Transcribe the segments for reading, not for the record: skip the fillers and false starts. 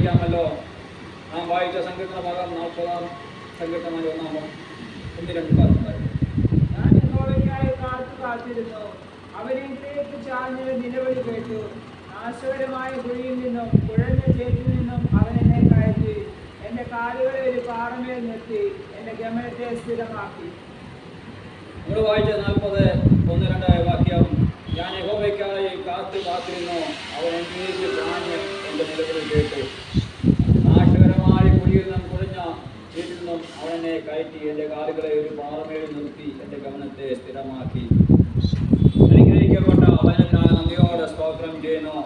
അറിയാമല്ലോ. നാം വായിച്ച സങ്കീർത്തന ഭാഗം 40-ാം സങ്കീർത്തനമായി 1-2 ഭാഗമുണ്ടായിരുന്നു. ഞാൻ യഹോവയ്ക്കായി കാത്തിരുന്നു, അവനിലേക്ക് ചാഞ്ഞ് നിലവിളി കേട്ടു. നാശകരമായ കുഴിയിൽ നിന്നും കുഴഞ്ഞ ചേറ്റിൽ നിന്നും അവൻ എന്നെ കയറ്റി. എന്റെ കാലുകളെ ഒരു പാറമേൽ നിർത്തി, എന്റെ ഗമനത്തെ സ്ഥിരമാക്കി. നമ്മൾ വായിച്ച 40-1-2 വാക്യം, ഞാൻ യഹോവയ്ക്കായി കാത്തിരുന്നു, അവൻ എന്നിലേക്ക് ചാഞ്ഞ് എന്റെ നിലവിളി കേട്ടു. നാശകരമായ കുഴിയിൽ നിന്നും കുഴഞ്ഞ ചേറ്റിൽ നിന്നും അവൻ എന്നെ കയറ്റി. എന്റെ കാലുകളെ ഒരു പാറമേൽ നിർത്തി, എന്റെ ഗമനത്തെ സ്ഥിരമാക്കി. അനുഗ്രഹിക്കപ്പെട്ട വചനത്തിനായി നന്ദിയോടെ സ്തോത്രം ചെയ്യുന്നു.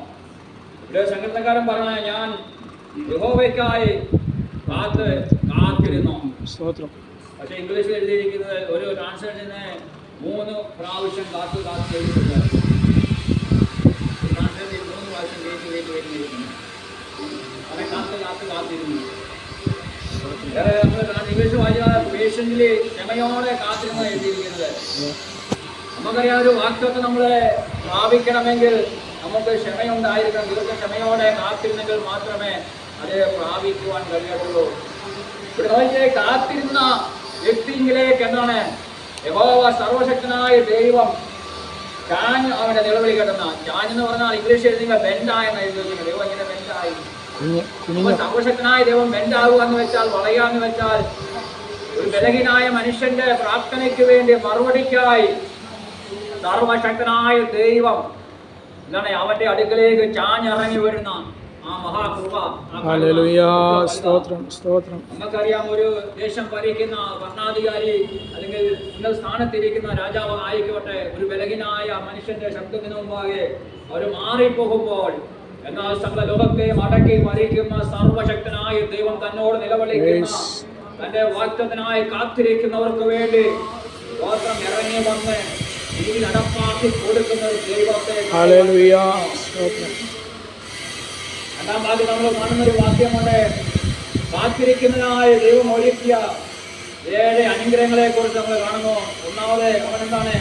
ഇവിടെ സങ്കീർത്തനക്കാരൻ പറഞ്ഞ ഞാൻ യഹോവയ്ക്കായി കാത്തിരുന്നു. പക്ഷെ ഇംഗ്ലീഷിൽ എഴുതിയിരിക്കുന്നത് ഒരു ട്രാൻസ്ലേഷന് 3 പ്രാവശ്യം കാത്തു എഴുതിയിട്ടുണ്ട്. ട്രാൻസ്ലേഷൻ 3 പ്രാവശ്യം കേട്ടിരിക്കുന്നു. അവനെ കാത്തിരുന്നു. ഇംഗ്ലീഷ് വായിച്ചാൽ പേഷ്യൻ്റിൽ ക്ഷമയോടെ കാത്തിരുന്ന എഴുതിയിരിക്കുന്നത്. നമുക്കറിയാം, ഒരു വാക്യമൊക്കെ നമ്മൾ പ്രാപിക്കണമെങ്കിൽ നമുക്ക് ക്ഷമയുണ്ടായിരിക്കണം. ഇതൊക്കെ ക്ഷമയോടെ കാത്തിരുന്നെങ്കിൽ മാത്രമേ അത് പ്രാപിക്കുവാൻ കഴിയുള്ളൂ. ഇവിടെ നോക്കിയാൽ കാത്തിരുന്ന വ്യക്തിയിലേക്ക് എന്താണ് യഹോവ സർവശക്തനായ ദൈവം ചാഞ്ഞ് അവന്റെ നിലവിളി കേട്ടുന്ന. ചാഞ്ഞെന്ന് പറഞ്ഞാൽ ഇംഗ്ലീഷ് എഴുതിയ ബെൻഡായെന്ന് എഴുതിയിരിക്കുന്നത്. ദൈവം ഇങ്ങനെ ബെൻഡായി. സർവശക്തനായ ദൈവം ബെൻഡാവുക എന്ന് വെച്ചാൽ, വളയാന്ന് വെച്ചാൽ, ഒരു ബലഹീനായ മനുഷ്യന്റെ പ്രാർത്ഥനയ്ക്ക് വേണ്ടി മറുപടിക്കായി സർവശക്തനായ ദൈവം എന്താണ് അവന്റെ അടുക്കലേക്ക് ചാഞ്ഞിറങ്ങി വരുന്ന ആ മഹാകൃപ. നമുക്കറിയാം, ഒരു ദേശം ഭരിക്കുന്ന ഭരണാധികാരി അല്ലെങ്കിൽ ഉന്നത സ്ഥാനത്തിരിക്കുന്ന രാജാവ് ആയിക്കോട്ടെ, ഒരു ബലഹീനായ മനുഷ്യന്റെ ശബ്ദത്തിന് മുമ്പാകെ അവർ മാറിപ്പോകുമ്പോൾ, എന്നാൽ സകല ലോകത്തെയും അടക്കി ഭരിക്കുന്ന സർവശക്തനായ ദൈവം തന്നോട് നിലവിളിക്കുന്ന, തന്റെ വാക്തത്തിനായി കാത്തിരിക്കുന്നവർക്ക് വേണ്ടി ഗോത്രം ഇറങ്ങി വന്ന് ഈ നടപ്പാക്കി കൊടുക്കുന്ന ദൈവത്തെ. രണ്ടാം ഭാഗത്ത് നമ്മൾ കാണുന്നൊരു വാക്യമുണ്ട്. കാത്തിരിക്കുന്നതിനായ ദൈവം ഒരുക്കിയ 7 അനുഗ്രഹങ്ങളെ കുറിച്ച് നമ്മൾ കാണുന്നു. ഒന്നാമത് അവൻ എന്താണ്,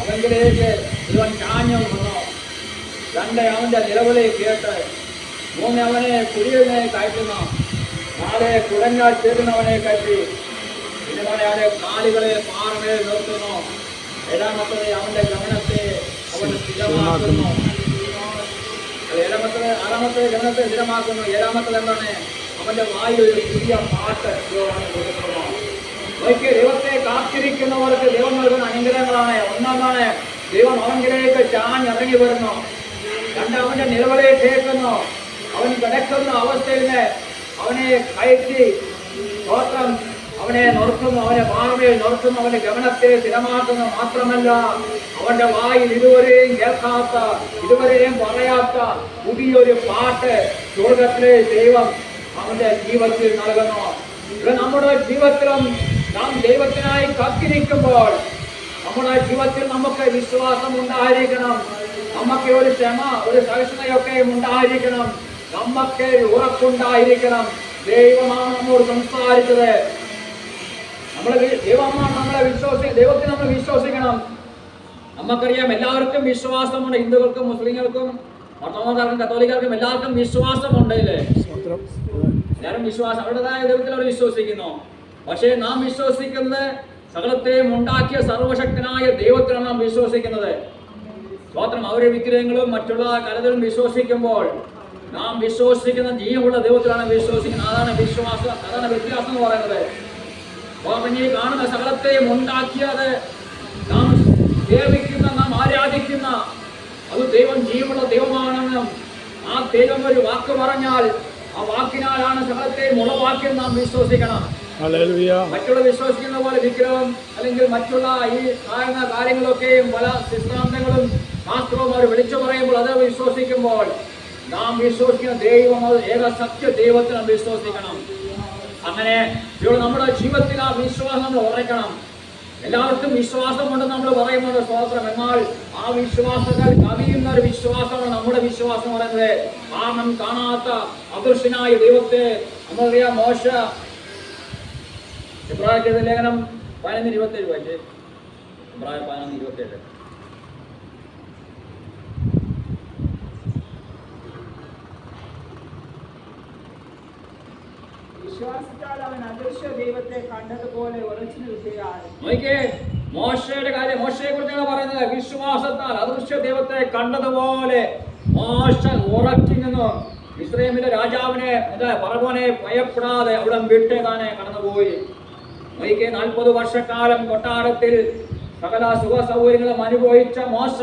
അവങ്കിലേക്ക് ഇവൻ ചാഞ്ഞു വന്നു. 2 അവന്റെ നിലവിളി കേട്ട്. 3 അവനെ കുഴിയിനെ കയറ്റുന്നു. 4 കുടഞ്ഞാൽ ചേരുന്നവനെ കയറ്റി. പിന്നെ അവന്റെ കാലുകളെ പാറമേൽ നിർത്തുന്നു. 7-മത്തത് അവന്റെ ഗമനത്തെ അവൻ സ്ഥിരമാക്കുന്നു. 6-മത്തെ ഗമനത്തെ സ്ഥിരമാക്കുന്നു. 7-മത്തത് എന്താണ്, അവന്റെ വായിൽ ഒരു പുതിയ പാട്ട് കൊടുക്കുന്നു. ദൈവത്തെ കാത്തിരിക്കുന്നവർക്ക് ദൈവം നൽകുന്ന അനുഗ്രഹങ്ങളാണ്. ഒന്നാമതാണ് ദൈവം അവങ്കിലേക്ക് ചാഞ്ഞിറങ്ങി വരുന്നു. 2 അവന്റെ നിലവിളി കേൾക്കുന്നു. അവൻ കിടക്കുന്ന അവസ്ഥയിൽ അവനെ കയറ്റി ഗോത്രം അവനെ നിർത്തുന്നു, അവനെ പാറമേൽ നിർത്തുന്നു, അവന്റെ ഗമനത്തെ സ്ഥിരമാക്കുന്നു. മാത്രമല്ല, അവന്റെ വായിൽ ഇതുവരെയും കേൾക്കാത്ത, ഇതുവരെയും പറയാത്ത പുതിയൊരു പാട്ട് സ്വർഗത്തിലെ ദൈവം അവന്റെ ജീവിതത്തിൽ നൽകുന്നു. ഇത് നമ്മുടെ ജീവിതത്തിലും നാം ദൈവത്തിനായി കാത്തിരിക്കുമ്പോൾ നമ്മുടെ ജീവിതത്തിൽ നമുക്ക് വിശ്വാസം ഉണ്ടായിരിക്കണം. നമുക്ക് ഒരു ക്ഷമ, ഒരു സഹിഷ്ണുതയൊക്കെ ഉണ്ടായിരിക്കണം. നമുക്ക് ഉറപ്പുണ്ടായിരിക്കണം. ദൈവമാണ് നമ്മോട് സംസാരിച്ചത്. ദൈവമാണ് നമ്മളെ ദൈവത്തെ നമ്മൾ വിശ്വസിക്കണം. നമുക്കറിയാം, എല്ലാവർക്കും വിശ്വാസമുണ്ട്. ഹിന്ദുക്കൾക്കും മുസ്ലിങ്ങൾക്കും ഓർത്തഡോക്സുകാർക്കും കത്തോലിക്കർക്കും എല്ലാവർക്കും വിശ്വാസമുണ്ട്. ഇല്ലേ? എല്ലാവരും വിശ്വാസം, അവരുടേതായ ദൈവത്തിൽ അവർ വിശ്വസിക്കുന്നു. പക്ഷേ നാം വിശ്വസിക്കുന്നത് സകലത്തെയും ഉണ്ടാക്കിയ സർവശക്തനായ ദൈവത്തിലാണ് നാം വിശ്വസിക്കുന്നത്. സ്തോത്രം. അവരുടെ വിഗ്രഹങ്ങളും മറ്റുള്ള കലകളും വിശ്വസിക്കുമ്പോൾ നാം വിശ്വസിക്കുന്ന ജീവനുള്ള ദൈവത്തിലാണ് വിശ്വസിക്കുന്നത്. അതാണ് വിശ്വാസം, അതാണ് വ്യത്യാസം എന്ന് പറയുന്നത്. ഈ കാണുന്ന സകലത്തെയും ഉണ്ടാക്കിയത് നാം സേവിക്കുന്ന, നാം ആരാധിക്കുന്ന അത് ദൈവം ജീവനുള്ള ദൈവമാണെന്നും ആ ദൈവം ഒരു വാക്ക് പറഞ്ഞാൽ ആ വാക്കിനാലാണ് സകലത്തെയും ഉളവാക്കിയെന്ന് നാം വിശ്വസിക്കണം. മറ്റുള്ള വിശ്വസിക്കുന്ന പോലെ വിഗ്രഹം അല്ലെങ്കിൽ മറ്റുള്ള ഈ കാണുന്ന കാര്യങ്ങളൊക്കെയും പല സിദ്ധാന്തങ്ങളും ശാസ്ത്രവും അവർ വിളിച്ചു പറയുമ്പോൾ അത് വിശ്വസിക്കുമ്പോൾ നാം വിശ്വസിക്കുന്ന ദൈവം അത് ഏക സത്യ ദൈവത്തിൽ നാം വിശ്വസിക്കണം. അങ്ങനെ നമ്മുടെ ജീവിതത്തിൽ ആ വിശ്വാസം നമ്മൾ ഉറയ്ക്കണം. എല്ലാവർക്കും വിശ്വാസമുണ്ടെന്ന് നമ്മൾ പറയുന്നത് സ്തോത്രം. എന്നാൽ ആ വിശ്വാസങ്ങൾ കവിയുന്ന ഒരു വിശ്വാസമാണ് നമ്മുടെ വിശ്വാസം പറയുന്നത്. കാരണം കാണാത്ത അദൃശ്യനായ ദൈവത്തെ നമ്മളറിയാം. മോശ ഇബ്രാഹിം ലേഖനം 11:27 വായിച്ചേ. ഇബ്രാഹിം 11:27. വിശ്വാസത്താൽ അവൻ അദൃശ്യ ദൈവത്തെ കണ്ടതുപോലെ ഉറച്ചു നിൽക്കുകയാൽ. നോക്കിയേ, മോശയുടെ കാര്യം, മോശയെ കുറിച്ചാണ് പറയുന്നത്. വിശ്വാസത്താൽ അദൃശ്യ ദൈവത്തെ കണ്ടതുപോലെ മോശ ഉറച്ചു നിന്നു. ഇസ്രായേലിലെ രാജാവിനെ പറവനെ ഭയപ്പെടാതെ അവിടെ വിട്ട് താനെ കടന്നുപോയി. നോക്കിയേ, 40 വർഷക്കാലം കൊട്ടാരത്തിൽ സകല സുഖ സൗകര്യങ്ങളും അനുഭവിച്ച മോശ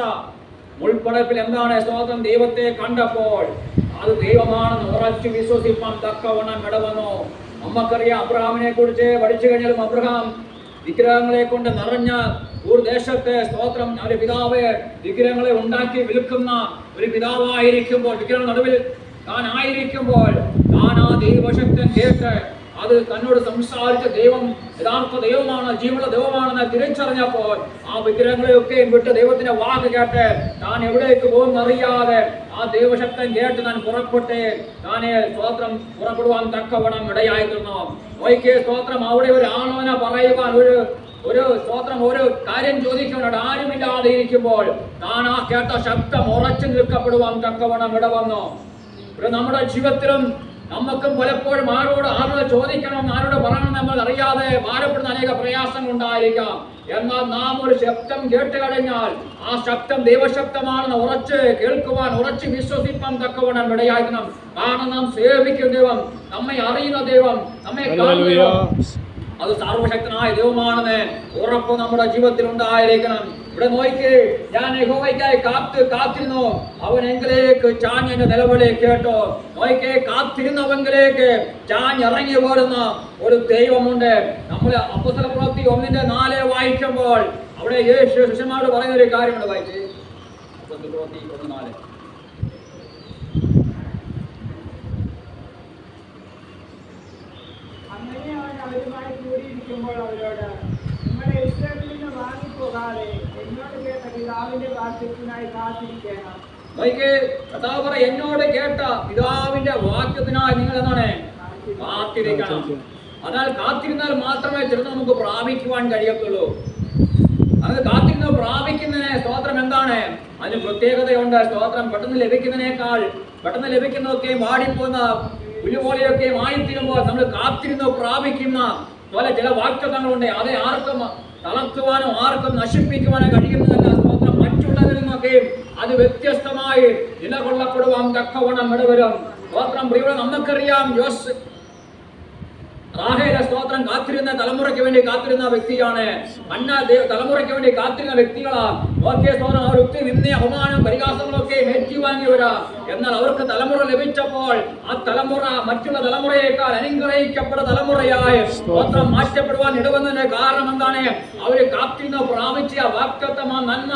മുൾപ്പടപ്പിൽ എന്താണ് സ്തോത്രം ദൈവത്തെ കണ്ടപ്പോൾ അത് ദൈവമാണെന്ന് ഉറച്ചു വിശ്വസിപ്പാൻ തക്കവണ്ണം ഇടവന്നു. നമുക്കറിയാം അബ്രഹാമിനെ കുറിച്ച് പഠിച്ചു കഴിഞ്ഞാലും അബ്രഹാം വിഗ്രഹങ്ങളെ കൊണ്ട് നിറഞ്ഞ ഒരു ദേശത്തെ സ്തോത്രം അവരുടെ പിതാവ് വിഗ്രഹങ്ങളെ ഉണ്ടാക്കി വിൽക്കുന്ന ഒരു പിതാവായിരിക്കുമ്പോൾ, വിഗ്രഹ നടുവിൽ താൻ ആയിരിക്കുമ്പോൾ താൻ ആ ദൈവശക്തൻ കേട്ട് അത് തന്നോട് സംസാരിച്ച ദൈവം യഥാർത്ഥ ദൈവമാണ്, ജീവനുള്ള ദൈവമാണെന്ന് തിരിച്ചറിഞ്ഞപ്പോൾ ആ വിഗ്രഹങ്ങളെയൊക്കെ വിട്ട് ദൈവത്തിന്റെ വാക്ക് കേട്ട് താൻ എവിടേക്ക് പോകുന്നറിയാതെ ആ ദൈവശക്തൻ കേട്ട് താൻ പുറപ്പെട്ട് താനെ സ്തോത്രം പുറപ്പെടുവാൻ തക്കവണ്ണം ഇടയായിരുന്നു. ഒരിക്കൽ സ്തോത്രം അവിടെ ഒരു ആലോചന പറയുവാൻ ഒരു സ്തോത്രം ഒരു കാര്യം ചോദിക്കുന്നുണ്ട്. ആരുമില്ലാതെ ഇരിക്കുമ്പോൾ താൻ ആ കേട്ട ശബ്ദം ഉറച്ചു നിൽക്കപ്പെടുവാൻ തക്കവണ്ണം ഇടവന്നു. നമ്മുടെ ജീവിതത്തിലും നമുക്കും പലപ്പോഴും ആരോട് ചോദിക്കണം, ആരോട് പറയണം നമ്മൾ അറിയാതെ ഭാരപ്പെടുന്ന അനേക പ്രയാസങ്ങൾ ഉണ്ടായിരിക്കാം. എന്നാൽ നാം ഒരു ശബ്ദം കേട്ട് കഴിഞ്ഞാൽ ആ ശബ്ദം ദൈവശബ്ദമാണെന്ന് ഉറച്ച് കേൾക്കുവാൻ, ഉറച്ച് വിശ്വസിപ്പാൻ തക്കവണ്ണം ഇടയായിരിക്കണം. കാരണം നാം സേവിക്കുന്ന ദൈവം, നമ്മെ അറിയുന്ന ദൈവം, നമ്മെ കാണുന്ന ദൈവം, അത് സർവശക്തനായ ദൈവമാണെന്ന് ഉറപ്പ് നമ്മുടെ ജീവിതത്തിൽ ഉണ്ടായിരിക്കണം. ഇവിടെ നോക്കി, ഞാൻ യഹോവയ്ക്കായി കാത്തിരുന്നു, അവൻ എങ്കിലേക്ക് ചാഞ്ഞ് എന്റെ നിലവിളി കേട്ടോ. നോക്കി, കാത്തിരുന്നവങ്കിലേക്ക് ചാഞ്ഞ് ഇറങ്ങി പോരുന്ന ഒരു ദൈവമുണ്ട്. നമ്മൾ അപ്പോസ്തലപ്രവൃത്തി 1:4 വായിക്കുമ്പോൾ അവിടെ യേശു ശിഷ്യന്മാരോട് പറയുന്ന ഒരു കാര്യമുണ്ട്. വായിച്ചേ, അപ്പോസ്തലപ്രവൃത്തി 1:4. അങ്ങനെ അവൻ അവരുമായി കൂടിയിരിക്കുമ്പോൾ അവരോട്, നിങ്ങളെ ഇസ്രായേലിൽ നിന്ന് വാങ്ങിപ്പോകാതെ എന്നോട് കേട്ട പിതാവിന്റെ വാക്യത്തിനായി കാത്തിരിക്കണം. എന്നോട് കേട്ട പിതാവിന്റെ വാക്യത്തിനായി നിങ്ങൾ എന്താണ് കാത്തിരിക്കണം. എന്നാൽ കാത്തിരുന്നാൽ മാത്രമേ ചെറുത് നമുക്ക് പ്രാപിക്കുവാൻ കഴിയത്തുള്ളൂ. അത് കാത്തിരുന്ന് പ്രാപിക്കുന്നതിന് സ്തോത്രം എന്താണ്? അതിന് പ്രത്യേകതയുണ്ട്. സ്തോത്രം പെട്ടെന്ന് ലഭിക്കുന്നതൊക്കെ വാടിപ്പോകുന്ന പുല്ലുപോലെയൊക്കെ ആയിത്തീരുമ്പോൾ നമ്മൾ കാത്തിരുന്ന് പ്രാപിക്കുന്ന ചില വാക്തത്വങ്ങളുണ്ട്. അത് ആർക്കും തളർത്തുവാനോ ആർക്കും നശിപ്പിക്കുവാനോ കഴിയുന്നതല്ല. സ്തോത്രം മറ്റുള്ളവരിൽ നിന്നൊക്കെ അത് വ്യത്യസ്തമായി നിലകൊള്ളപ്പെടുവാൻ തക്കവണ്ണം ഇടവരും. സ്തോത്രം പ്രിയരെ, നമുക്കറിയാം റാഹേലെ സ്തോത്രം കാത്തിരുന്ന തലമുറയ്ക്ക് വേണ്ടി കാത്തിരുന്ന വ്യക്തിയാണ്. തലമുറയ്ക്ക് വേണ്ടി കാത്തിരുന്ന വ്യക്തികളാണ്. ഓക്കെ സ്തോത്രം, അവർ ഒത്തിരി നിന്നെ അപമാനം പരിഹാസങ്ങളൊക്കെ ഏറ്റുവാങ്ങിയവരാ. എന്നാൽ അവർക്ക് തലമുറ ലഭിച്ചപ്പോൾ ആ തലമുറ മറ്റുള്ള തലമുറയേക്കാൾ അനുഗ്രഹിക്കപ്പെട്ട തലമുറയായി സ്തോത്രം മാറ്റപ്പെടുവാൻ ഇടവന്നതിന്റെ കാരണം എന്താണ്? അവര് കാത്തിരുന്ന പ്രാപിച്ച വാക്തത്വം, ആ നന്മ,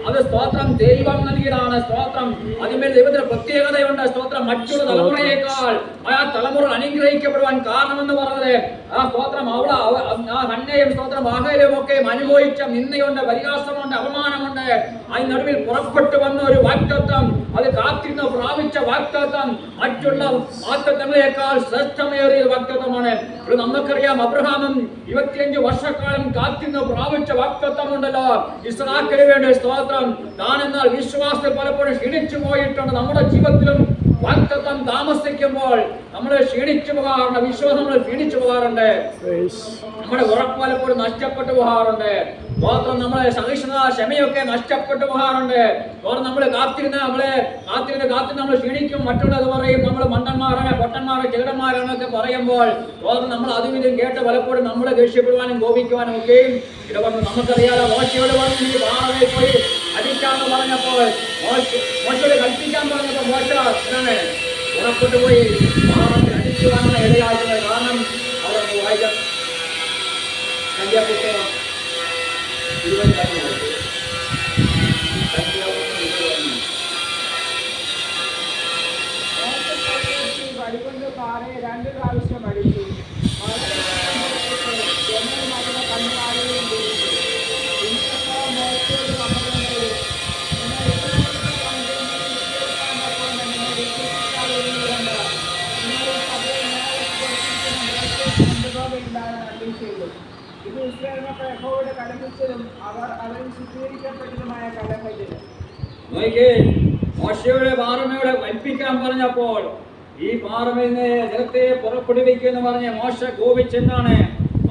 അത് സ്തോത്രം ദൈവം നൽകിയതാണ്. സ്തോത്രം അതിന്മേൽ ദൈവത്തിന്റെ പ്രത്യേകതയുണ്ട്. സ്തോത്രം മറ്റുള്ള തലമുറയേക്കാൾ ആ തലമുറ അനുഗ്രഹിക്കപ്പെടുവാൻ കാരണമെന്ന് പറഞ്ഞത് ആ സ്തോത്രം ഹന്നയും സ്തോത്രം ആഹേലും ഒക്കെ അനുഭവിച്ച നിന്ദയുണ്ട്, പരിഹാസമുണ്ട്, അപമാനമുണ്ട്. അതിന് നടുവിൽ പുറപ്പെട്ടു വന്ന ഒരു വാക്തത്വം, അത് കാത്തിരുന്ന് പ്രാപിച്ച വാക്തത്വം മറ്റുള്ള വാക്തത്വങ്ങളെക്കാൾ ശ്രേഷ്ഠമേറിയ വാക്തത്വമാണ്. നമുക്കറിയാം അബ്രഹാമും 25 വർഷക്കാലം കാത്തിരുന്ന് പ്രാപിച്ച വാക്തത്വമുണ്ടല്ലോ, ഇസ്ഹാക്കിന് വേണ്ടി സ്തോത്രം. താൻ എന്നാൽ വിശ്വാസത്തിൽ പലപ്പോഴും ക്ഷീണിച്ചു പോയിട്ടുണ്ട്. നമ്മുടെ ജീവിതത്തിലും വാക്തത്വം താമസിക്കുമ്പോൾ നമ്മൾ ക്ഷീണിച്ചു പോകാറുണ്ട്, വിശ്വാസം നമ്മൾ ക്ഷീണിച്ചു പോകാറുണ്ട്, നമ്മുടെ ഉറപ്പ് പലപ്പോഴും നഷ്ടപ്പെട്ടു പോകാറുണ്ട്. സ്തോത്രം നമ്മളെ സഹിഷ്ണുത, ക്ഷമയൊക്കെ നഷ്ടപ്പെട്ടു പോകാറുണ്ട്. സ്തോത്രം നമ്മൾ കാത്തിരുന്ന് നമ്മൾ ക്ഷീണിക്കും, മറ്റുള്ളത് പറയും നമ്മൾ മണ്ടന്മാരാണ്, പൊട്ടന്മാരാണ്, ചെകിടന്മാരാണെന്നൊക്കെ പറയുമ്പോൾ സ്തോത്രം നമ്മൾ അതും ഇതും കേട്ട് പലപ്പോഴും നമ്മളെ ദേഷ്യപ്പെടുവാനും കോപിക്കുവാനും ഒക്കെയും ഇടവന്ന് നമുക്കറിയാലോ. മോശയോട് പറഞ്ഞു, നീ പാറമേൽ പോയി അടിക്കാന്ന് പറഞ്ഞപ്പോൾ, മോശയോട് കൽപ്പിക്കാൻ പറഞ്ഞപ്പോൾ മോശ എന്താണ് പുറപ്പെട്ടു പോയി പാറത്തിൽ അടിക്കുവാനുള്ള ഇടയാക്കുന്നത്. കാരണം അവർ വായിക്കാം സംഖ്യാപുസ്തകം 20 വടികൊണ്ട് പാറയെ 2 പ്രാവശ്യം അടിച്ചു. ഇത് ഇസ്രായേലിനൊക്കെ യഹോവയോട് കലഹിച്ചതും അവൻ ശുദ്ധീകരിക്കപ്പെട്ടതുമായ കലഹത്തിൽ. മോശയോട് പാറമയോട് കൽപ്പിക്കാൻ പറഞ്ഞപ്പോൾ ഈ പാറമേൽ ജലത്തെ പുറപ്പെടുവിക്കുക എന്ന് പറഞ്ഞ് മോശ കോപിച്ചെന്നാണ്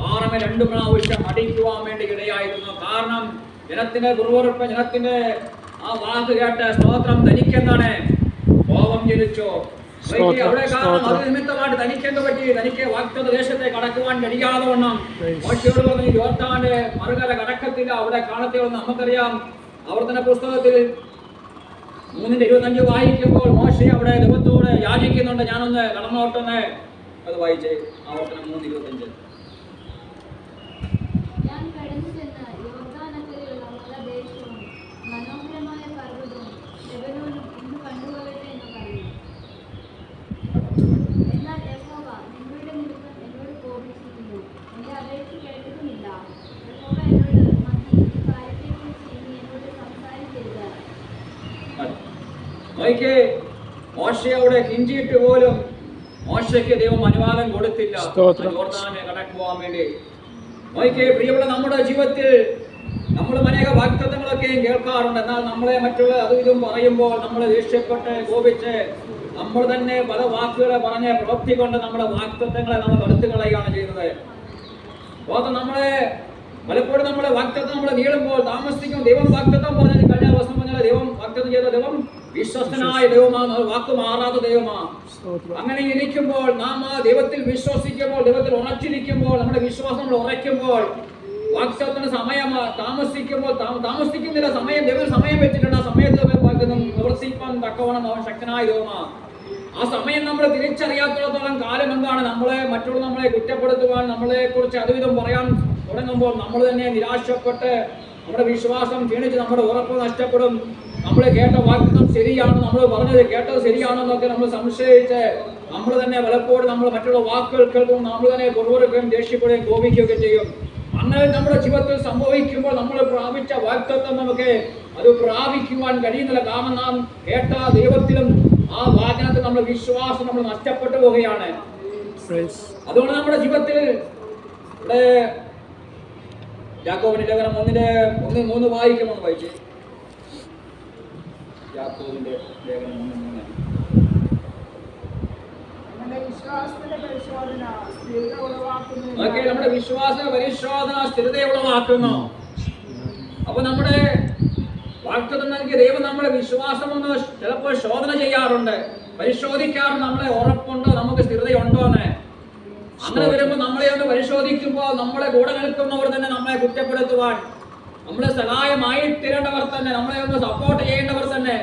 പാറമ 2 പ്രാവശ്യം അടിക്കുവാൻ വേണ്ടി ഇടയായിരുന്നു. കാരണം ജനത്തിന്റെ പുറവുറപ്പ്, ജനത്തിന്റെ ആ വാക്ക് കേട്ട സ്തോത്രം തനിക്കെന്താണ് കോപം ജനിച്ചു. അവിടെ കാരണം അത് നിമിത്തമായിട്ട് തനിക്കെന്ത് പറ്റി? തനിക്ക് വാഗ്ദത്ത ദേശത്തെ കടക്കുവാൻ കഴിയാതെ വണ്ണം മോശയോട് പറഞ്ഞു, യോർദാന്റെ മറുകര കടക്കത്തില്ല, അവിടെ കാണത്തേയുള്ളൂ. നമുക്കറിയാം ആവർത്തന പുസ്തകത്തിൽ 3:25 വായിക്കുമ്പോൾ മോശ അവിടെ ദൈവത്തോട് യാചിക്കുന്നുണ്ട്, ഞാനൊന്ന് കടന്നോട്ടെന്ന്. അത് വായിച്ചേ, ആവർത്തനം 3:25. ഞാൻ കടന്നു ചെന്ന യോർദാനക്കരെയുള്ള മലദേശവും മനോഹരമായ പർവ്വതവും ലെബനോനും ഇന്ന് കണ്ടുകൊള്ളട്ടെ എന്ന് പറഞ്ഞു. എന്നാൽ യഹോവ നിങ്ങളുടെ നിമിത്തം എന്നോട് കോപിച്ചിരിക്കുന്നു, എന്റെ അപേക്ഷ കേട്ടതുമില്ല. യഹോവ എന്നോട് മതി, ഈ കാര്യത്തെക്കുറിച്ച് ഇനി എന്നോട് സംസാരിക്കരുത്. മോശ അവിടെ കിഞ്ചിയിട്ട് പോലും മോശയ്ക്ക് ദൈവം അനുവാദം കൊടുത്തില്ല യോർദാനെ കടക്കുവാൻ വേണ്ടി. പ്രിയമുള്ള, നമ്മുടെ ജീവിതത്തിൽ നമ്മളും അനേക വാഗ്ദത്തങ്ങളൊക്കെയും കേൾക്കാറുണ്ട്. എന്നാൽ നമ്മളെ മറ്റുള്ള അതും ഇതും പറയുമ്പോൾ നമ്മൾ ദേഷ്യപ്പെട്ട് കോപിച്ച് നമ്മൾ തന്നെ പല വാക്കുകളെ പറഞ്ഞ് പ്രവൃത്തി കൊണ്ട് നമ്മുടെ വാഗ്ദത്തങ്ങളെ നമ്മൾ എടുത്തു കളയുകയാണ് ചെയ്യുന്നത്. നമ്മളെ പലപ്പോഴും നമ്മുടെ വാഗ്ദത്തം നമ്മൾ നീളുമ്പോൾ താമസിക്കും. ദൈവം വാഗ്ദത്തം പറഞ്ഞത് കഴിഞ്ഞ ദിവസം പറഞ്ഞാൽ ദൈവം വാഗ്ദത്തം ചെയ്ത ദൈവം വിശ്വസ്തനായ ദൈവമാണ്, വാക്ക് മാറാത്ത ദൈവമാണ്. അങ്ങനെ ഇരിക്കുമ്പോൾ നാം ആ ദൈവത്തിൽ വിശ്വസിക്കുമ്പോൾ, ദൈവത്തിൽ ഉറച്ചിരിക്കുമ്പോൾ, നമ്മുടെ വിശ്വാസം നമ്മൾ ഉറയ്ക്കുമ്പോൾ വാഗ്ദത്തത്തിന് സമയം താമസിക്കുന്നില്ല. സമയം ദൈവം സമയം വെച്ചിട്ടുണ്ട്. ആ സമയത്ത് പ്രവർത്തിക്കാൻ തക്കവണ്ണം അവൻ ശക്തനായ ദൈവമാണ്. ആ സമയം നമ്മൾ തിരിച്ചറിയാത്തിടത്തോളം കാലം എന്താണ് നമ്മളെ കുറ്റപ്പെടുത്തുവാൻ, നമ്മളെ കുറിച്ച് അതുവിധം പറയാൻ തുടങ്ങുമ്പോൾ നമ്മൾ തന്നെ നിരാശപ്പെട്ട് നമ്മുടെ വിശ്വാസം ക്ഷീണിച്ച് നമ്മുടെ ഉറപ്പ് നഷ്ടപ്പെടും. നമ്മൾ കേട്ട വാഗ്ദത്തം ശരിയാണ്, നമ്മൾ പറഞ്ഞത് കേട്ടത് ശരിയാണെന്നൊക്കെ നമ്മൾ സംശയിച്ച് നമ്മൾ തന്നെ പലപ്പോഴും നമ്മൾ മറ്റുള്ള വാക്കുകൾ കേൾക്കും, നമ്മൾ തന്നെ പുറവുറുകയും ദേഷ്യപ്പെടുകയും കോപിക്കുകയൊക്കെ ചെയ്യും. അങ്ങനെ നമ്മുടെ ജീവിതത്തിൽ സംഭവിക്കുമ്പോൾ നമ്മൾ പ്രാപിച്ച വാഗ്ദത്തം നമുക്ക് അത് പ്രാപിക്കുവാൻ കഴിയുന്നില്ല. കാരണം നാം കേട്ട ദൈവത്തിലും ആ വാചനത്തിൽ നമ്മുടെ വിശ്വാസം നമ്മൾ നഷ്ടപ്പെട്ടു പോവുകയാണ്. അതുകൊണ്ട് നമ്മുടെ ജീവിതത്തിൽ ഇവിടെ യാക്കോബിന്റെ ലേഖനം 1:3 വായിക്കുമെന്ന് വായിച്ചു. യാക്കോബിന്റെ ലേഖനം 1:3. നമ്മുടെ വിശ്വാസ പരിശോധന സ്ഥിരതയെ ഉളവാക്കുന്നു. അപ്പൊ നമ്മുടെ വാഗ്ദത്തം നൽകിയ ദൈവം നമ്മളെ വിശ്വാസം ഒന്ന് ചിലപ്പോൾ ശോധന ചെയ്യാറുണ്ട്, പരിശോധിക്കാറുണ്ട്. നമ്മളെ ഉറപ്പുണ്ടോ, നമുക്ക് സ്ഥിരതയുണ്ടോ എന്ന്. അങ്ങനെ വരുമ്പോൾ നമ്മളെ ഒന്ന് പരിശോധിക്കുമ്പോൾ നമ്മളെ കൂടെ നിൽക്കുന്നവർ തന്നെ നമ്മളെ കുറ്റപ്പെടുത്തുവാൻ, നമ്മളെ സഹായമായി തീരേണ്ടവർ തന്നെ, നമ്മളെ ഒന്ന് സപ്പോർട്ട് ചെയ്യേണ്ടവർ തന്നെ,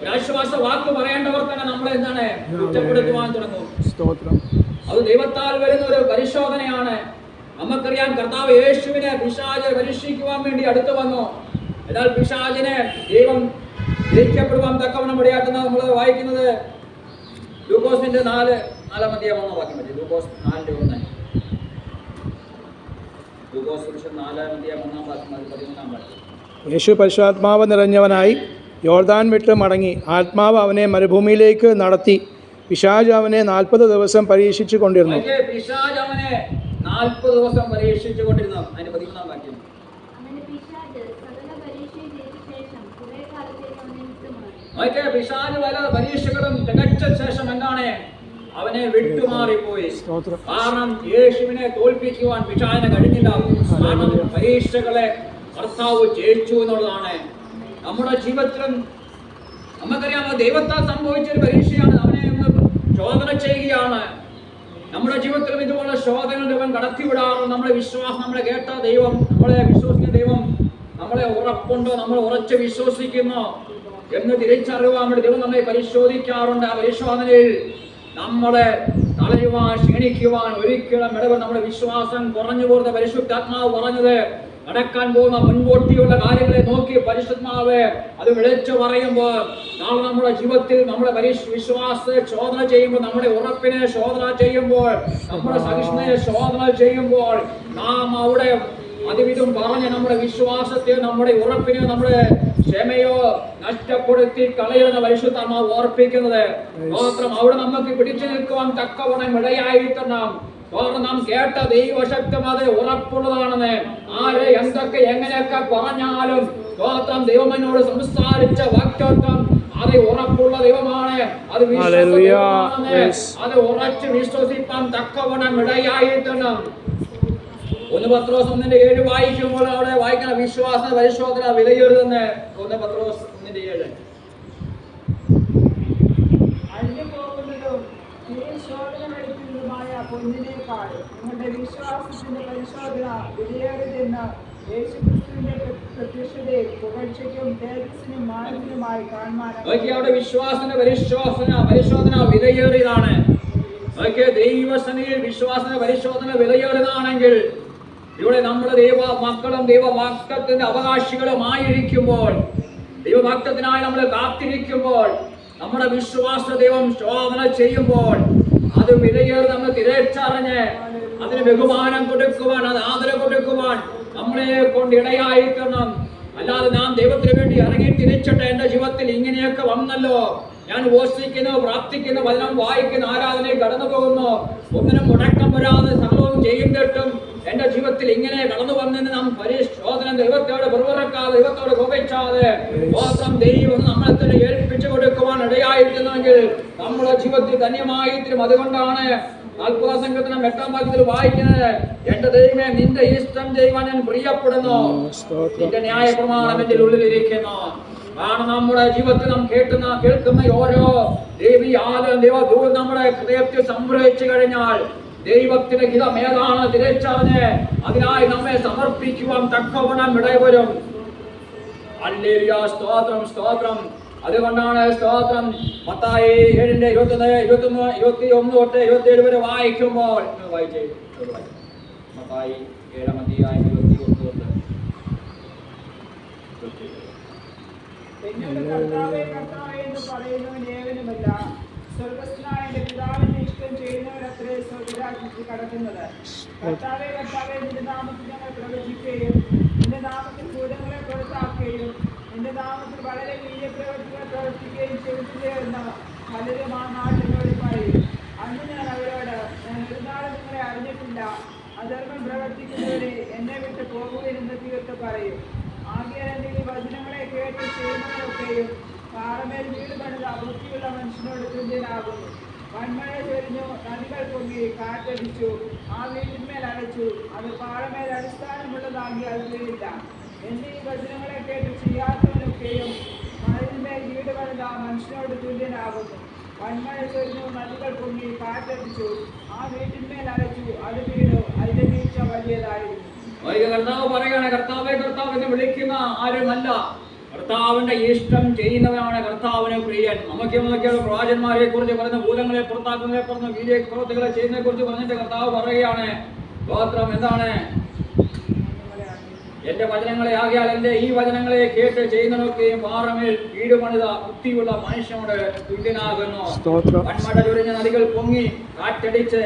ഒരാശ്വാസ വാക്ക് പറയേണ്ടവർ തന്നെ നമ്മളെ എന്താണ് കുറ്റപ്പെടുത്തുവാൻ തുടങ്ങും. അത് ദൈവത്താൽ വരുന്ന ഒരു പരിശോധനയാണ്. നമുക്കറിയാം കർത്താവ് യേശുവിനെ പിശാച് പരീക്ഷിക്കുവാൻ വേണ്ടി അടുത്തു വന്നു. എന്നാൽ പിശാചിനെ ദൈവം ജയിക്കപ്പെടുവാൻ തക്കവണ്ണം ഇടയാക്കുന്ന നമ്മൾ വായിക്കുന്നത് ലൂക്കോസിന്റെ 4-4 വാക്യം പറ്റി. ലൂക്കോസ് 4:1. ലൂക്കോസ് 4:1-13 വാക്യം. യേശു പരിശുദ്ധാത്മാവ് നിറഞ്ഞവനായി യോർദാൻ വിട്ട് മടങ്ങി. ആത്മാവ് അവനെ മരുഭൂമിയിലേക്ക് നടത്തി. പിശാച് അവനെ 40 ദിവസം പരീക്ഷിച്ചു കൊണ്ടിരുന്നു. പിശാച് അവനെ 40 ദിവസം പരീക്ഷിച്ചു കൊണ്ടിരുന്നു. അതിന്റെ 13 വാക്യം. പിശാച് പല പരീക്ഷകളും തികച്ച ശേഷം എന്താണ് അവനെ വിട്ടുമാറിപ്പോയി. കാരണം യേശുവിനെ തോൽപ്പിക്കുവാൻ പിശാചിന് കഴിഞ്ഞില്ല. കാരണം പരീക്ഷകളെ കർത്താവ് ജയിച്ചു എന്നുള്ളതാണ്. നമ്മുടെ ജീവിതത്തിലും നമുക്കറിയാം ദൈവത്താൽ സംഭവിച്ചൊരു പരീക്ഷയാണ്. അവനെ ഒന്ന് ശോധന ചെയ്യുകയാണ്. നമ്മുടെ ജീവിതത്തിലും ഇതുപോലെ ശോധനകൾ ദൈവം കടത്തിവിടാറുണ്ട്. നമ്മുടെ വിശ്വാസം, നമ്മളെ കേട്ട ദൈവം, നമ്മളെ വിശ്വസിക്കുന്ന ദൈവം നമ്മളെ ഉറപ്പുണ്ടോ, നമ്മൾ ഉറച്ച് വിശ്വസിക്കുന്നു എന്ന് തിരിച്ചറിയുവാൻ വേണ്ടി ദൈവം നമ്മളെ പരിശോധിക്കാറുണ്ട്. ആ പരിശോധനയിൽ നമ്മളെ തളരുവാൻ, ക്ഷീണിക്കുവാൻ ഒരിക്കലും ഇടവർ നമ്മുടെ വിശ്വാസം കുറഞ്ഞു പോകുന്ന പരിശുദ്ധാത്മാവ് പറഞ്ഞത് നടക്കാൻ പോകുന്ന മുൻകൂട്ടിയുള്ള കാര്യങ്ങളെ നോക്കി പരിശുദ്ധാത്മാവ് അത് വിളിച്ചു പറയുമ്പോൾ നാളെ നമ്മുടെ ജീവിതത്തിൽ നമ്മുടെ വിശ്വാസത്തെ ശോധന ചെയ്യുമ്പോൾ, നമ്മുടെ ഉറപ്പിനെ ശോധന ചെയ്യുമ്പോൾ, നമ്മുടെ സഹിഷ്ണുതയെ ശോധന ചെയ്യുമ്പോൾ നാം അവിടെ അതുവിധം പറഞ്ഞ് നമ്മുടെ വിശ്വാസത്തെ, നമ്മുടെ ഉറപ്പിനെ, നമ്മുടെ ക്ഷമയോ നഷ്ടപ്പെടുത്തി കളയുന്ന പരിശുദ്ധാത്മാവ് ഓർപ്പിക്കുന്നത് മാത്രം അവിടെ നമുക്ക് പിടിച്ചു നിൽക്കുവാൻ തക്കവണ്ണം ഇടയായിത്തണം. നാം കേട്ട ദൈവശക്തം ഉറപ്പുള്ളതാണെന്ന്. ആരെ എന്തൊക്കെ എങ്ങനെയൊക്കെ പറഞ്ഞാലും ദൈവം എന്നോട് സംസാരിച്ച വാക്തത്വം അത് ഉറപ്പുള്ള ദൈവമാണ്, അത് വിശ്വസ്തമാണ്, അത് ഉറച്ച് വിശ്വസിപ്പാൻ തക്കവണ്ണം ഇടയായിത്തണം. 1 പത്രോസ് 1:7 വായിക്കുമ്പോൾ അവിടെ വായിക്കുന്ന വിശ്വാസ പരിശോധന വിലയേറുതെന്ന് 1 പത്രോസ് 1:7. അഴിഞ്ഞുപോകുന്നതും ശോധനമടിക്കുന്നതുമായ പൊന്നിനേക്കാൾ നിങ്ങളുടെ വിശ്വാസത്തിന്റെ പരിശോധന വിലയേറിയതെന്ന് യേശുക്രിസ്തുവിന്റെ പ്രത്യക്ഷതയെ പുകഴ്ചയ്ക്കും തേജസ്സിനും മാനത്തിനുമായി കാണുവാൻ അവിടെ വിശ്വാസത്തിന്റെ പരിശോധന വിലയേറിയതാണ്. ദൈവസനയിൽ വിശ്വാസത്തിന്റെ പരിശോധന വിലയേറിയതാണെങ്കിൽ ഇവിടെ നമ്മൾ ദൈവമക്കളും ദൈവവാക്തത്തിന്റെ അവകാശികളുമായിരിക്കുമ്പോൾ, ദൈവവാക്തത്തിനായി നമ്മൾ കാത്തിരിക്കുമ്പോൾ, നമ്മുടെ വിശ്വാസ ദൈവം ശോധന ചെയ്യുമ്പോൾ അത് വിലയേറി നമ്മൾ തിരിച്ചറിഞ്ഞ് അതിന് ബഹുമാനം കൊടുക്കുവാൻ, അത് ആദരവ് കൊടുക്കുവാൻ നമ്മളെ കൊണ്ട് ഇടയായിരിക്കണം. അല്ലാതെ നാം ദൈവത്തിന് വേണ്ടി ഇറങ്ങി തിരിച്ചിട്ട് എന്റെ ജീവിതത്തിൽ ഇങ്ങനെയൊക്കെ വന്നല്ലോ, ഞാൻ ഉപവസിക്കുന്നു, പ്രാർത്ഥിക്കുന്നു, വചനം വായിക്കുന്നു, ആരാധനയിൽ കടന്നു പോകുന്നു, ഒന്നിനും മുടക്കം വരാതെ സകലവും ചെയ്യുന്നിട്ടും എന്റെ ജീവിതത്തിൽ ഇങ്ങനെ കടന്നു വന്നെന്ന് നാം പരിശോധന ദൈവത്തോട് പുറവിറക്കാതെ, ദൈവത്തോട് കോപിച്ചാതെ മാത്രം ദൈവം നമ്മളെ തന്നെ ഏൽപ്പിച്ചു കൊടുക്കുവാൻ ഇടയായിരിക്കുന്നുവെങ്കിൽ നമ്മുടെ ജീവിതത്തിൽ ധന്യമായിത്തീരും. അതുകൊണ്ടാണ് 40 സംഘത്തിന് 8-ാം വാക്യത്തിൽ വായിക്കുന്നത്, എന്റെ ദൈവമേ നിന്റെ ഇഷ്ടം ചെയ്യുവാൻ ഞാൻ പ്രിയപ്പെടുന്നു, നിന്റെ ന്യായ പ്രമാണം എന്റെ ഉള്ളിലിരിക്കുന്നു. കാരണം നമ്മുടെ ജീവിതത്തിൽ നാം കേൾക്കുന്ന ഓരോ ദൈവദൂതം നമ്മുടെ ഹൃദയത്തിൽ സംഗ്രഹിച്ചു കഴിഞ്ഞാൽ ദൈവത്തിന്റെ ഹിതം ഏതാണ് തിരിച്ചറിഞ്ഞ് അതിനായി നമ്മെ സമർപ്പിക്കുവാൻ തക്കവണ്ണം ഇടവരും. ഹല്ലേലൂയ, സ്തോത്രം സ്തോത്രം. അതുകൊണ്ടാണ് സ്തോത്രം മത്തായി 7:21, 21 തൊട്ട് 27 വരെ വായിക്കുമ്പോൾ മത്തായി 7:21 തൊട്ട് എന്നോട് കർത്താവേ കർത്താവേ എന്ന് പറയുന്നവൻ ഏവനുമല്ല, സ്വർഗ്ഗസ്ഥനായ എന്റെ പിതാവിന്റെ ഇഷ്ടം ചെയ്യുന്നവരത്രേ സ്വർഗ്ഗരാജ്യത്തിൽ കടക്കുന്നത്. കർത്താവേ കർത്താവേ നിന്റെ നാമത്തിൽ ഞങ്ങൾ പ്രവചിക്കുകയും നിന്റെ നാമത്തിൽ ഭൂതങ്ങളെ പുറത്താക്കുകയും നിന്റെ നാമത്തിൽ വളരെ വീര്യപ്രവൃത്തികൾ പ്രവർത്തിക്കുകയും ചെയ്തില്ലേ എന്ന് പലരും ആ നാട്ടിനോട് പറയും. അന്ന് ഞാൻ അവരോട്, ഞാൻ ഒരു നാളും നിങ്ങളെ അറിഞ്ഞിട്ടില്ല, അധർമ്മം പ്രവർത്തിക്കുന്നവരെ എന്നെ വിട്ട് പോകുകയെന്ന് തീർത്ത് പറയും. ആകയാൽ എന്റെ ഈ വചനങ്ങളെ കേട്ട് ചെയ്യുന്നവരൊക്കെയും പാറമേൽ വീട് പണിത ബുദ്ധിയുള്ള മനുഷ്യനോട് തുല്യനാകുന്നു. വന്മഴ ചൊരിഞ്ഞു, നദികൾ പൊങ്ങി, കാറ്റടിച്ചു, ആ വീട്ടിന്മേൽ അടച്ചു, അത് പാറമേൽ അടിസ്ഥാനമുള്ളതാകി അത് വീഴില്ല. എന്റെ ഈ വചനങ്ങളെ കേട്ട് ചെയ്യാത്തവനൊക്കെയും മഴയിന്മേൽ വീട് പണിത മനുഷ്യനോട് തുല്യനാകുന്നു. വന്മഴ ചൊരിഞ്ഞു, നദികൾ പൊങ്ങി, കാറ്റടിച്ചു, ആ വീട്ടിന്മേൽ അടച്ചു, അത് വീണു, അതിന്റെ വീഴ്ച വലിയതായിരുന്നു. കർത്താവ് പറയാണ്, കർത്താവെ കർത്താവ് എന്ന് വിളിക്കുന്ന ആരുമല്ല, കർത്താവിന്റെ ഇഷ്ടം ചെയ്യുന്നവനാണ് കർത്താവിന് പ്രിയൻ. നമുക്കൊക്കെ പ്രവാചന്മാരെ കുറിച്ച് പറഞ്ഞ ഭൂതങ്ങളെ പുറത്താക്കുന്നതിനെ പറഞ്ഞ വീര്യ പ്രവൃത്തികളെ ചെയ്യുന്നതിനെ കുറിച്ച് പറഞ്ഞിട്ട് കർത്താവ് പറയുകയാണ്, ഗോത്രം എന്താണ്? എന്റെ വചനങ്ങളെ ആകിയാൽ എന്റെ ഈ വചനങ്ങളെ കേട്ട് ചെയ്യുന്നതൊക്കെയും പാറമേൽ വീട് പണിത ബുദ്ധിയുള്ള മനുഷ്യനോട് തുല്യനാകുന്നു. വന്മഴ ചൊരിഞ്ഞ നദികൾ പൊങ്ങി കാറ്റടിച്ച്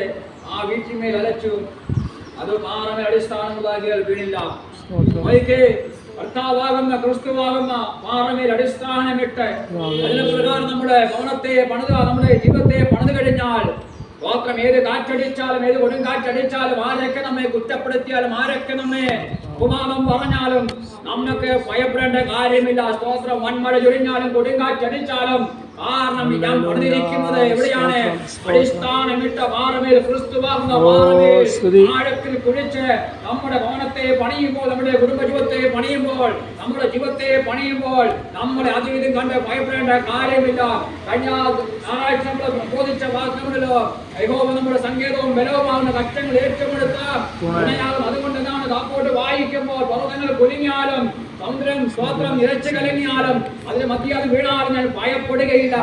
ആ വീട്ടിന്മേൽ അലച്ചു, അത് പാറമേൽ അടിസ്ഥാനമുള്ളതാകിയാൽ വീണില്ല. കർത്താവാകുന്ന ക്രിസ്തുവാകുന്ന പാറമേൽ അടിസ്ഥാനമിട്ട് അതിന് പ്രകാരം നമ്മുടെ ഭവനത്തെ പണിത, നമ്മുടെ ജീവിതത്തെ പണിത് കഴിഞ്ഞാൽ മാത്രം ഏത് കാറ്റടിച്ചാലും ഏത് കൊടുങ്കാറ്റടിച്ചാലും ആരൊക്കെ നമ്മെ കുറ്റപ്പെടുത്തിയാലും ആരൊക്കെ നമ്മെ ഉപമാനം പറഞ്ഞാലും നമുക്ക് ഭയപ്പെടേണ്ട കാര്യമില്ല. സ്തോത്രം. വന്മഴ ചൊരിഞ്ഞാലും കൊടുങ്കാറ്റടിച്ചാലും കാരണം ഞാൻ പണിതിരിക്കുന്നത് എവിടെയാണ്? അടിസ്ഥാനമിട്ട പാറമേൽ ക്രിസ്തുവാകുന്ന പാറമേൽ ആഴത്തിൽ കുഴിച്ച് നമ്മുടെ ഭവനത്തെ പണിയുമ്പോൾ, നമ്മുടെ കുടുംബജീവിതത്തെ പണിയുമ്പോൾ, നമ്മുടെ ജീവിതത്തെ പണിയുമ്പോൾ നമ്മളെ അതിവിധം കണ്ട് ഭയപ്പെടേണ്ട കാര്യമില്ല. കഴിഞ്ഞ ഞായറാഴ്ച നമ്മൾ ബോധിച്ച വാക്യങ്ങളിലോ യഹോവ നമ്മുടെ സങ്കേതവും ബലവുമാകുന്ന കഷ്ടങ്ങൾ ഏറ്റെടുത്ത് തുണയാകും. അതുകൊണ്ട് എന്താണ് താപ്പോട്ട് വായിക്കുമ്പോൾ പർവ്വതങ്ങൾ കുലുങ്ങിയാലും സമുദ്രം സ്തോത്രം ഇരച്ചു കലങ്ങിയാലും അതിന് മധ്യ അത് വീണാലും ഞാൻ ഭയപ്പെടുകയില്ല.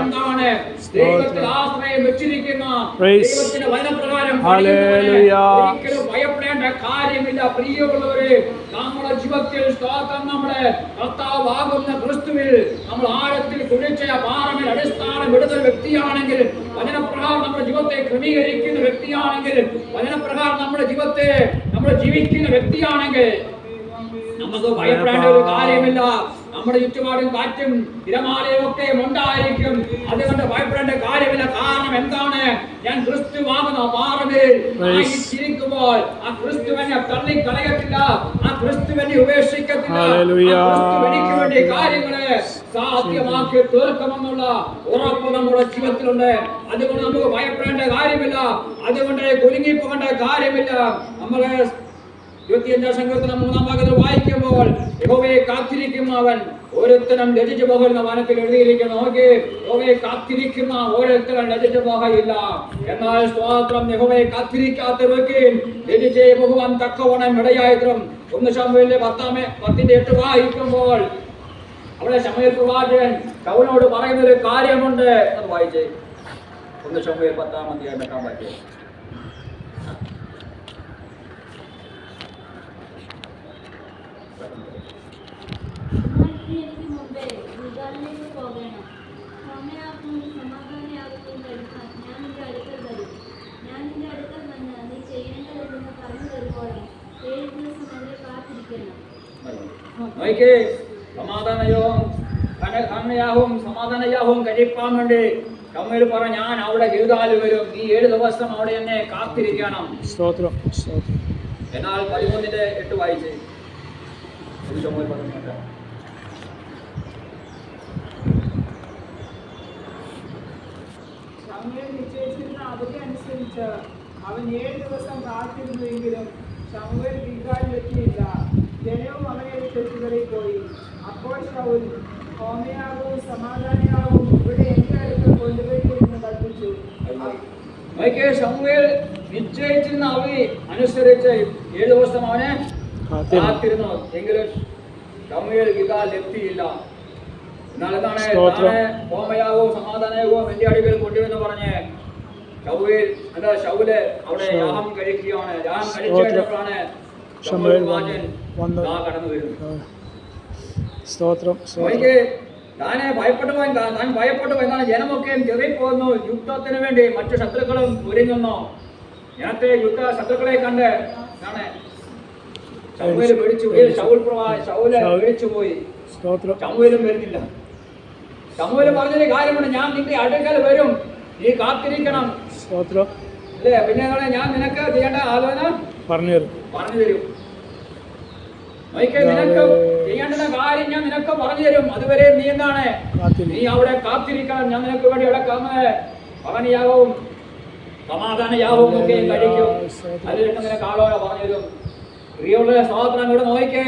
എന്താണ്? ദൈവത്തിൽ ആശ്രയം വെച്ചിരിക്കുന്ന ദൈവത്തിന്റെ വചനപ്രകാരം ഒരിക്കലും ഭയപ്പെടേണ്ട കാര്യമില്ല. പ്രിയമുള്ളവരെ, നമ്മുടെ ജീവിതത്തിൽ സ്തോത്രം നമ്മുടെ കർത്താവാകുന്ന ക്രിസ്തുവിൽ നമ്മൾ ആഴത്തിൽ കുഴിച്ച പാറമേൽ അടിസ്ഥാനം ഇടുന്ന വ്യക്തിയാണെങ്കിൽ, വചനപ്രകാരം നമ്മുടെ ജീവിതത്തെ ക്രമീകരിക്കുന്ന വ്യക്തിയാണെങ്കിൽ, വചനപ്രകാരം നമ്മുടെ ജീവിതത്തെ നമ്മൾ ജീവിക്കുന്ന വ്യക്തിയാണെങ്കിൽ നമുക്ക് ഭയപ്പെടേണ്ട ഒരു കാര്യമില്ല. നമ്മുടെ ചുറ്റുപാടും കാറ്റും തിരമാലയും ഒക്കെ ഉണ്ടായിരിക്കും. അതുകൊണ്ട് ഭയപ്പെടേണ്ട കാര്യമില്ല. കാരണം എന്താണ്? ഞാൻ ക്രിസ്തുവാകുന്ന പാറമേൽ ആയിരിക്കുമ്പോൾ ആ ക്രിസ്തുവിനെ തള്ളിക്കളയത്തില്ല, ആ ക്രിസ്തുവിനെ ഉപേക്ഷിക്കത്തില്ല. എനിക്ക് വേണ്ടി കാര്യങ്ങളെ സാധ്യമാക്കി തീർക്കുമെന്നുള്ള ഉറപ്പ് നമ്മുടെ ജീവിതത്തിലുണ്ട്. അതുകൊണ്ട് നമുക്ക് ഭയപ്പെടേണ്ട കാര്യമില്ല, അതുകൊണ്ട് കുലുങ്ങിപ്പോകേണ്ട കാര്യമില്ല. നമ്മളെ 25 സങ്കീർത്തനം 3-ാം ഭാഗത്തിൽ വായിക്കുമ്പോൾ യഹോവയെ കാത്തിരിക്കുന്ന അവൻ ഓരോരുത്തരും ലജിച്ചു പോകുന്ന വനത്തിൽ എഴുതിയിരിക്കുന്നു. നോക്കി, യഹോവയെ കാത്തിരിക്കുന്ന ഓരോരുത്തരും ലജിച്ചു പോകയില്ല. എന്നാൽ സ്തോത്രം, യഹോവയെ കാത്തിരിക്കാത്തവർക്ക് ലജിച്ച് പോകുവാൻ തക്കവണ്ണം ഇടയായിത്തീരും. 1 ശമൂവേലിന്റെ 10:8 വായിക്കുമ്പോൾ അവിടെ ശമൂവേൽ പ്രവാചകൻ ശൗലിനോട് പറയുന്ന ഒരു കാര്യമുണ്ട്. അത് വായിച്ചേ. 1 ശമൂവേൽ 10:8 എനിക്ക് മുമ്പേ ഗിൽഗാലിലേക്ക് പോകണം. സൗമ്യയാകും സമാധാനയാകും കഴിക്കാൻ ഞാൻ നിന്റെ അടുക്കൽ വരും. ഞാൻ നിന്റെ അടുക്കൽ വന്ന് നീ ചെയ്യേണ്ടതെന്ന് പറഞ്ഞു തരുമ്പോഴും 7 ദിവസം എന്നെ കാത്തിരിക്കണം. സമാധാനയാവും കഴിപ്പാൻ വേണ്ടി ശമൂവേൽ പറഞ്ഞു, ഞാൻ അവിടെ ഗിൽഗാലിൽ വരും, നീ 7 ദിവസം അവിടെ എന്നെ കാത്തിരിക്കണം. എന്നാൽ 13:8 വായിച്ചേ. ശമൂവേൽ 13:8. ശമൂവേൽ നിശ്ചയിച്ചിരുന്ന അവധി അനുസരിച്ച് അവൻ 7 ദിവസം കാത്തിരുന്നുവെങ്കിലും ശമൂവേൽ ഗിൽഗാലിലെത്തിയില്ല. ജനവും അവനെ തെറ്റുകളിൽ പോയി. അപ്പോൾ ശൗൽ ഹോമയാഗവും സമാധാനയാഗവും ഇവിടെ എന്റെ അടുത്ത് കൊണ്ടുപോയിരുന്നു കൽപ്പിച്ചു. ശമൂവേൽ നിശ്ചയിച്ചിരുന്ന അവധി അനുസരിച്ച് 7 ദിവസം അവനെ കാത്തിരുന്നു. എങ്കിലും ശമൂവേൽ ഗിൽഗാലിൽ എത്തിയില്ല. എന്നാൽ എന്താണ് ഹോമയാഗവും സമാധാനയാഗവും എന്റെ അടുക്കൽ കൊണ്ടുവന്ന് പറഞ്ഞ് ശൗല് അവിടെ യാഗം കഴിക്കുകയാണ്. യാഗം കഴിച്ചു കഴിഞ്ഞപ്പോഴാണ് ശമൂവേൽ കടന്നു വരുന്നത്. താനെ ഭയപ്പെട്ടു പോയി. താൻ ഭയപ്പെട്ടു പോയി. ജനമൊക്കെയും ചെറിപ്പോകുന്നു. യുദ്ധത്തിന് വേണ്ടി മറ്റു ശത്രുക്കളും ഒരുങ്ങുന്നു. നേരത്തെ ശത്രുക്കളെ കണ്ട് ശമൂവേൽ പേടിച്ചുപോയി. ശൗല് പേടിച്ചുപോയി. ശമൂവേലും വരുന്നില്ല. ശമൂവേൽ പറഞ്ഞൊരു കാര്യമാണ്, ഞാൻ നിന്റെ അടുക്കൽ വരും, നീ കാത്തിരിക്കണം. അല്ലേ? പിന്നെ ഞാൻ നിനക്ക് ചെയ്യേണ്ട ആലോചന പറഞ്ഞു തരും. നിനക്ക് ചെയ്യേണ്ട കാര്യം ഞാൻ നിനക്ക് പറഞ്ഞു തരും. അതുവരെ നീ എന്താണ്? നീ അവിടെ കാത്തിരിക്കണം. ഞാൻ നിനക്ക് വേണ്ടി അവിടെ ഭവനയാകവും സമാധാനയാകവും ഒക്കെ കഴിക്കും. അതിലൊക്കെ നിനക്ക് ആളോടെ പറഞ്ഞു തരും. പ്രിയമുള്ള സഹോദരൻ, ഇവിടെ നോക്കിക്കേ.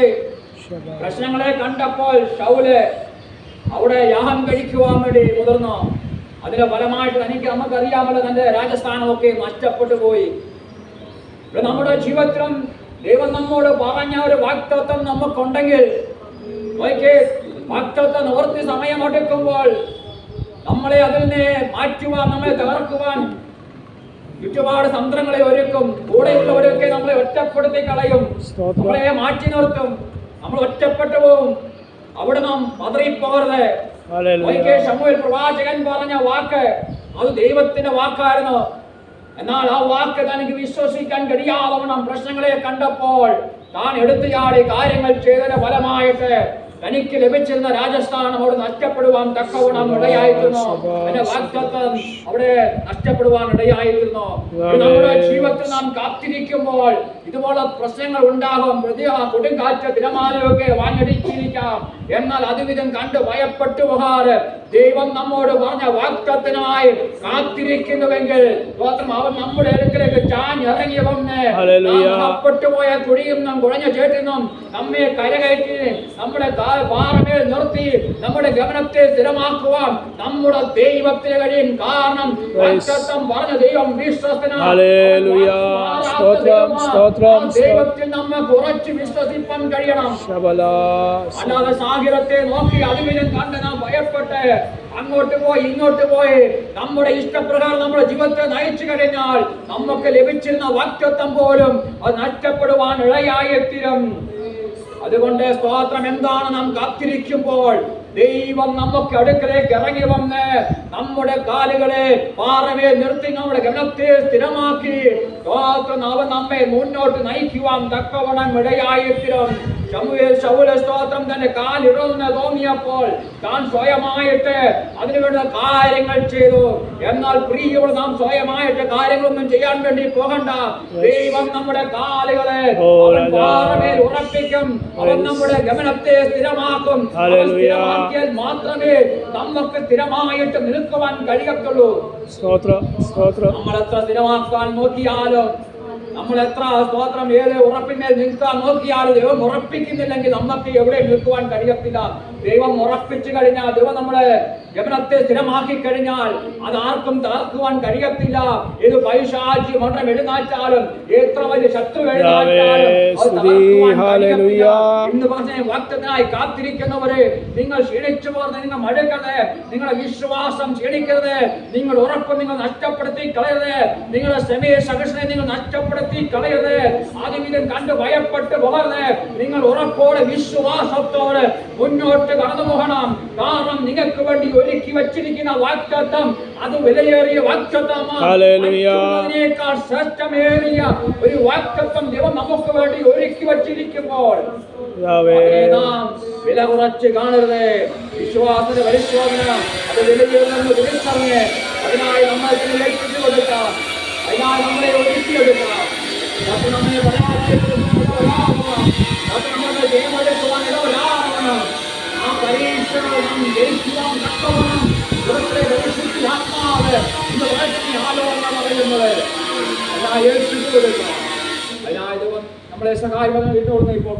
പ്രശ്നങ്ങളെ കണ്ടപ്പോൾ ശൗല് അവിടെ യാഗം കഴിക്കുവാൻ വേണ്ടി മുതിർന്നു. അതിന്റെ ഫലമായിട്ട് നമുക്കറിയാമല്ലോ, തന്റെ രാജസ്ഥാനമൊക്കെ നഷ്ടപ്പെട്ടു പോയി. നമ്മുടെ ജീവിതത്തിലും ദൈവം നമ്മോട് പറഞ്ഞ ഒരു വാഗ്ദത്തം നമുക്കുണ്ടെങ്കിൽ, വാഗ്ദത്തം നിവർത്തി സമയമെടുക്കുമ്പോൾ നമ്മളെ അതിൽ നിന്ന് മാറ്റുവാൻ, നമ്മളെ തകർക്കുവാൻ ചുറ്റുപാട് തന്ത്രങ്ങളെ ഒരുക്കും. കൂടെയുള്ളവരൊക്കെ നമ്മളെ ഒറ്റപ്പെടുത്തി കളയും, നമ്മളെ മാറ്റി നിർത്തും, നമ്മൾ ഒറ്റപ്പെട്ടു പോകും. അവിടെ നാം പതറിപ്പോകരുത്. ശമൂവേൽ പ്രവാചകൻ പറഞ്ഞ വാക്ക് അത് ദൈവത്തിന്റെ വാക്കായിരുന്നു. എന്നാൽ ആ വാക്ക് തനിക്ക് വിശ്വസിക്കാൻ കഴിയാതവണ്ണം പ്രശ്നങ്ങളെ കണ്ടപ്പോൾ താൻ എടുത്തുചാടി കാര്യങ്ങൾ ചെയ്തതിന്റെ ഫലമായിട്ട് തനിക്ക് ലഭിച്ചിരുന്ന രാജസ്ഥാനം അവിടെ നഷ്ടപ്പെടുവാൻ തക്കവണ്ണം ഇടയായിരുന്നു. അതിന്റെ വാഗ്ദത്തം അവിടെ നഷ്ടപ്പെടുവാൻ ഇടയായിരുന്നു. നമ്മുടെ ജീവിതത്തിൽ നാം കാത്തിരിക്കുമ്പോൾ ഇതുപോലെ പ്രശ്നങ്ങൾ ഉണ്ടാകും. കൊടുങ്കാറ്റ് തിരമാലയൊക്കെ വാഞ്ഞടിച്ചിരിക്കാം. എന്നാൽ അതുവിധം കണ്ട് ഭയപ്പെട്ടു പോകാറ് ദൈവം നമ്മോട് പറഞ്ഞ വാഗ്ദത്തത്തിനായി കാത്തിരിക്കുന്നുവെങ്കിൽ അവൻ നമ്മുടെ അടുക്കലേക്ക് ചാഞ്ഞിറങ്ങി വന്ന് പെട്ടുപോയ കുഴിയും നാം കുഴഞ്ഞ ചേട്ടുന്നും നമ്മെ കരകയറ്റി നമ്മുടെ പാറമേൽ നിർത്തി നമ്മുടെ ഗമനത്തെ സ്ഥിരമാക്കുവാൻ നമ്മുടെ ദൈവത്തിന് കഴിയും. കാരണം വാഗ്ദത്തം പറഞ്ഞ ദൈവം വിശ്വസ്തനാണ്. ദൈവത്തിൽ നമ്മെ കുറച്ച് വിശ്വസിപ്പാൻ കഴിയണം. അല്ലാതെ സാഹചര്യത്തെ നോക്കി അതുവിധം കണ്ട് നാം ഭയപ്പെട്ട് അങ്ങോട്ട് പോയി ഇങ്ങോട്ട് പോയി നമ്മുടെ ഇഷ്ടപ്രകാരം നമ്മുടെ ജീവിതത്തെ നയിച്ചു കഴിഞ്ഞാൽ നമുക്ക് ലഭിച്ചിരുന്ന വാഗ്ദത്തം പോലും അത് നഷ്ടപ്പെടുവാൻ ഇടയായിത്തീരും. അതുകൊണ്ട് സ്തോത്രം, എന്താണ് നാം കാത്തിരിക്കുമ്പോൾ ദൈവം നമുക്ക് അടുക്കലേക്ക് ഇറങ്ങി വന്ന് നമ്മുടെ കാലുകളെ പാറമേൽ നിർത്തി നമ്മുടെ ഗമനത്തെ സ്ഥിരമാക്കി അവൻ നമ്മെ മുന്നോട്ട് നയിക്കുവാൻ തക്കവണ്ണം ഇടയായിത്തീരും. ശൗല സ്തോത്രം തന്റെ കാലിടുന്ന തോന്നിയപ്പോൾ താൻ സ്വയമായിട്ട് അതിനുവേണ്ട കാര്യങ്ങൾ ചെയ്തു. എന്നാൽ പ്രിയയോട് നാം സ്വയമായിട്ട് കാര്യങ്ങളൊന്നും ചെയ്യാൻ വേണ്ടി പോകണ്ട. ദൈവം നമ്മുടെ കാലുകളെ അവൻ പാറമേൽ ഉറപ്പിക്കും. അവൻ നമ്മുടെ ഗമനത്തെ സ്ഥിരമാക്കും. സ്ഥിരമാക്കിയാൽ മാത്രമേ നമുക്ക് സ്ഥിരമായിട്ട് നിൽക്കുവാൻ കഴിയത്തുള്ളൂ. നമ്മൾ എത്ര സ്ഥിരമാക്കാൻ നോക്കിയാലും, നമ്മൾ എത്ര സ്തോത്രം ഏത് ഉറപ്പിന്മേൽ നിൽക്കാൻ നോക്കിയാലും ദൈവം ഉറപ്പിക്കുന്നില്ലെങ്കിൽ നമുക്ക് എവിടെ നിൽക്കുവാൻ കഴിയത്തില്ല. ദൈവം ഉറപ്പിച്ചു കഴിഞ്ഞാൽ, ദൈവം നമ്മളെ ഗമനത്തെ സ്ഥിരമാക്കി കഴിഞ്ഞാൽ അത് ആർക്കും തകർക്കുവാൻ കഴിയത്തില്ല. ഏത് പൈശാചി മന്ത്രം എഴുന്നേറ്റാലും, എത്ര വലിയ ശത്രു എഴുന്നേറ്റാലും അത് തകർക്കുവാൻ കഴിയത്തില്ല. ഇന്ന് പറഞ്ഞ വാക്തത്തിനായി കാത്തിരിക്കുന്നവരെ, നിങ്ങൾ ക്ഷീണിച്ചു പോകരുത്, നിങ്ങൾ മടുക്കരുത്, നിങ്ങളുടെ വിശ്വാസം ക്ഷീണിക്കരുത്, നിങ്ങൾ ഉറപ്പ് നിങ്ങൾ നഷ്ടപ്പെടുത്തി കളയരുത്, നിങ്ങളുടെ സമയ സഹിഷ്ണുത നിങ്ങൾ നഷ്ടപ്പെടുത്തി കളയരുത്, ആദ്യം കണ്ട് ഭയപ്പെട്ട് പോകരുത്. നിങ്ങൾ ഉറപ്പോടെ വിശ്വാസത്തോടെ മുന്നോട്ട് കടന്നു പോകണം. കാരണം നിങ്ങൾക്ക് വേണ്ടി ഒരുക്കി വച്ചിരിക്കുന്ന വാഗ്ദത്തം അത് വിലയേറിയ വാഗ്ദത്തമാണ്. അതിനേക്കാൾ ശ്രേഷ്ഠമേറിയ ഒരു വാഗ്ദത്തം ദൈവം നമുക്ക് വേണ്ടി ഒരുക്കി വച്ചിരിക്കുമ്പോൾ നാം വില കുറച്ച് കാണരുത്. വിശ്വാസത്തിന്റെ പരിശോധന അത് വിലയേറുന്ന തിരിച്ചറിഞ്ഞ് അതിനായി നമ്മൾ ഏൽപ്പിച്ചു കൊടുക്കാം, അതിനായി നമ്മളെ ഒരുക്കിയെടുക്കാം. അത് നമ്മെ പരാജയപ്പെടുത്തുവാൻ ജയമെടുക്കുവാൻ ഇടവരാകണം. ആ പരീക്ഷണം ജയിക്കുവാൻ തക്കവണ്ണം ആത്മാവ് ഇന്ന് വളരെ ആലോചന പറയുന്നത് എല്ലാം ഏൽപ്പിച്ചു കൊടുക്കണം. അതിനായത് നമ്മളെ സഹായിക്കുന്ന വീട്ടോടുന്ന ഇപ്പോൾ